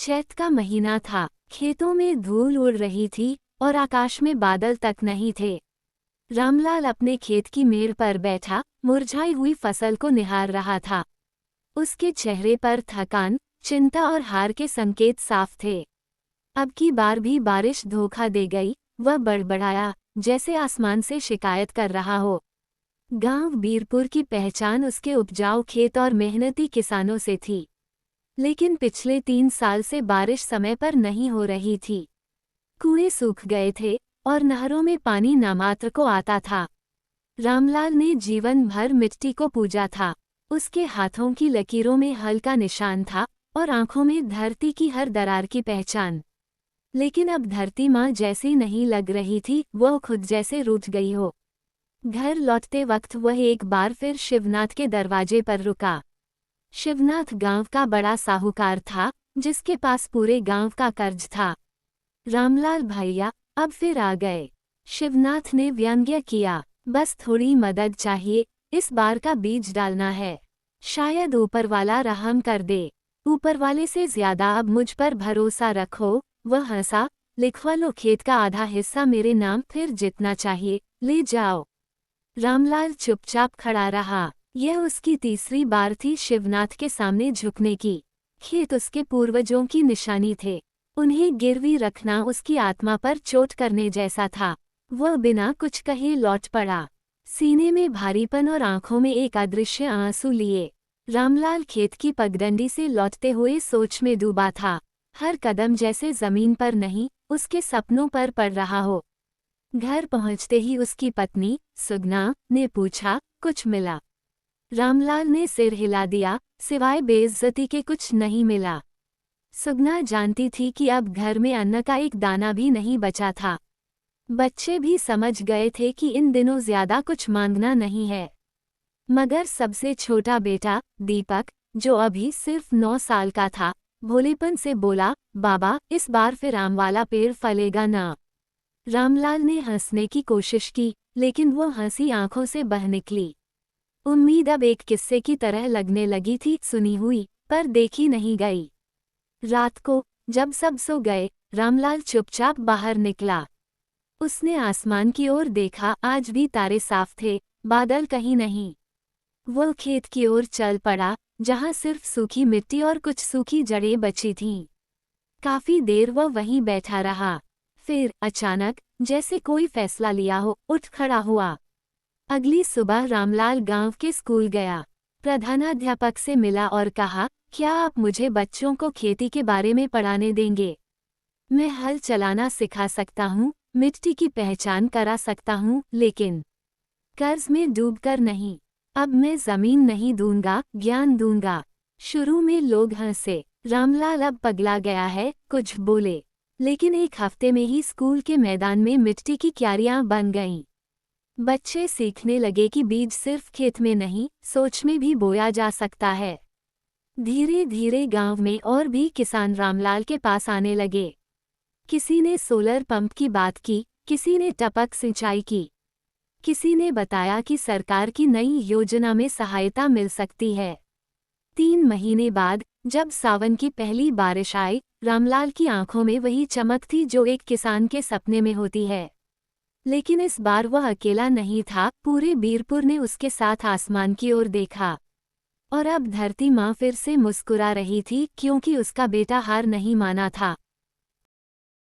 चैत का महीना था। खेतों में धूल उड़ रही थी और आकाश में बादल तक नहीं थे। रामलाल अपने खेत की मेड़ पर बैठा मुरझाई हुई फसल को निहार रहा था। उसके चेहरे पर थकान, चिंता और हार के संकेत साफ थे। अब की बार भी बारिश धोखा दे गई, वह बड़बड़ाया, जैसे आसमान से शिकायत कर रहा हो। गांव बीरपुर की पहचान उसके उपजाऊ खेत और मेहनती किसानों से थी। लेकिन पिछले 3 साल से बारिश समय पर नहीं हो रही थी। कुएं सूख गए थे और नहरों में पानी नामात्र को आता था। रामलाल ने जीवन भर मिट्टी को पूजा था। उसके हाथों की लकीरों में हल का निशान था और आंखों में धरती की हर दरार की पहचान। लेकिन अब धरती माँ जैसी नहीं लग रही थी, वह खुद जैसे रूठ गई हो। घर लौटते वक्त वह एक बार फिर शिवनाथ के दरवाजे पर रुका। शिवनाथ गांव का बड़ा साहूकार था, जिसके पास पूरे गांव का कर्ज था। रामलाल भैया, अब फिर आ गए, शिवनाथ ने व्यंग्य किया। बस थोड़ी मदद चाहिए, इस बार का बीज डालना है। शायद ऊपर वाला रहम कर दे। ऊपर वाले से ज्यादा अब मुझ पर भरोसा रखो, वह हंसा। लिखवा लो खेत का आधा हिस्सा मेरे नाम, फिर जितना चाहिए ले जाओ। रामलाल चुपचाप खड़ा रहा। यह उसकी तीसरी बार थी शिवनाथ के सामने झुकने की। खेत उसके पूर्वजों की निशानी थे। उन्हें गिरवी रखना उसकी आत्मा पर चोट करने जैसा था। वह बिना कुछ कहे लौट पड़ा, सीने में भारीपन और आंखों में एक अदृश्य आंसू लिए। रामलाल खेत की पगडंडी से लौटते हुए सोच में डूबा था। हर कदम जैसे जमीन पर नहीं, उसके सपनों पर पड़ रहा हो। घर पहुंचते ही उसकी पत्नी सुगना ने पूछा, कुछ मिला? रामलाल ने सिर हिला दिया, सिवाय बेइज्जती के कुछ नहीं मिला। सुगना जानती थी कि अब घर में अन्न का एक दाना भी नहीं बचा था। बच्चे भी समझ गए थे कि इन दिनों ज्यादा कुछ मांगना नहीं है। मगर सबसे छोटा बेटा दीपक, जो अभी सिर्फ 9 साल का था, भोलेपन से बोला, बाबा इस बार फिर आम वाला पेड़ फलेगा ना? रामलाल ने हंसने की कोशिश की, लेकिन वो हंसी आंखों से बह निकली। उम्मीद अब एक किस्से की तरह लगने लगी थी, सुनी हुई पर देखी नहीं गई। रात को जब सब सो गए, रामलाल चुपचाप बाहर निकला। उसने आसमान की ओर देखा, आज भी तारे साफ थे, बादल कहीं नहीं। वो खेत की ओर चल पड़ा, जहां सिर्फ सूखी मिट्टी और कुछ सूखी जड़ें बची थीं। काफी देर वह वहीं बैठा रहा। फिर अचानक, जैसे कोई फैसला लिया हो, उठ खड़ा हुआ। अगली सुबह रामलाल गांव के स्कूल गया। प्रधानाध्यापक से मिला और कहा, क्या आप मुझे बच्चों को खेती के बारे में पढ़ाने देंगे? मैं हल चलाना सिखा सकता हूँ, मिट्टी की पहचान करा सकता हूँ, लेकिन कर्ज में डूबकर नहीं। अब मैं जमीन नहीं दूंगा, ज्ञान दूंगा। शुरू में लोग हंसे। रामलाल अब पगला गया है, कुछ बोले। लेकिन एक हफ्ते में ही स्कूल के मैदान में मिट्टी की क्यारियां बन गईं। बच्चे सीखने लगे कि बीज सिर्फ खेत में नहीं, सोच में भी बोया जा सकता है। धीरे धीरे गांव में और भी किसान रामलाल के पास आने लगे। किसी ने सोलर पंप की बात की, किसी ने टपक सिंचाई की, किसी ने बताया कि सरकार की नई योजना में सहायता मिल सकती है। 3 महीने बाद जब सावन की पहली बारिश आई, रामलाल की आंखों में वही चमक थी जो एक किसान के सपने में होती है। लेकिन इस बार वह अकेला नहीं था, पूरे बीरपुर ने उसके साथ आसमान की ओर देखा। और अब धरती माँ फिर से मुस्कुरा रही थी, क्योंकि उसका बेटा हार नहीं माना था।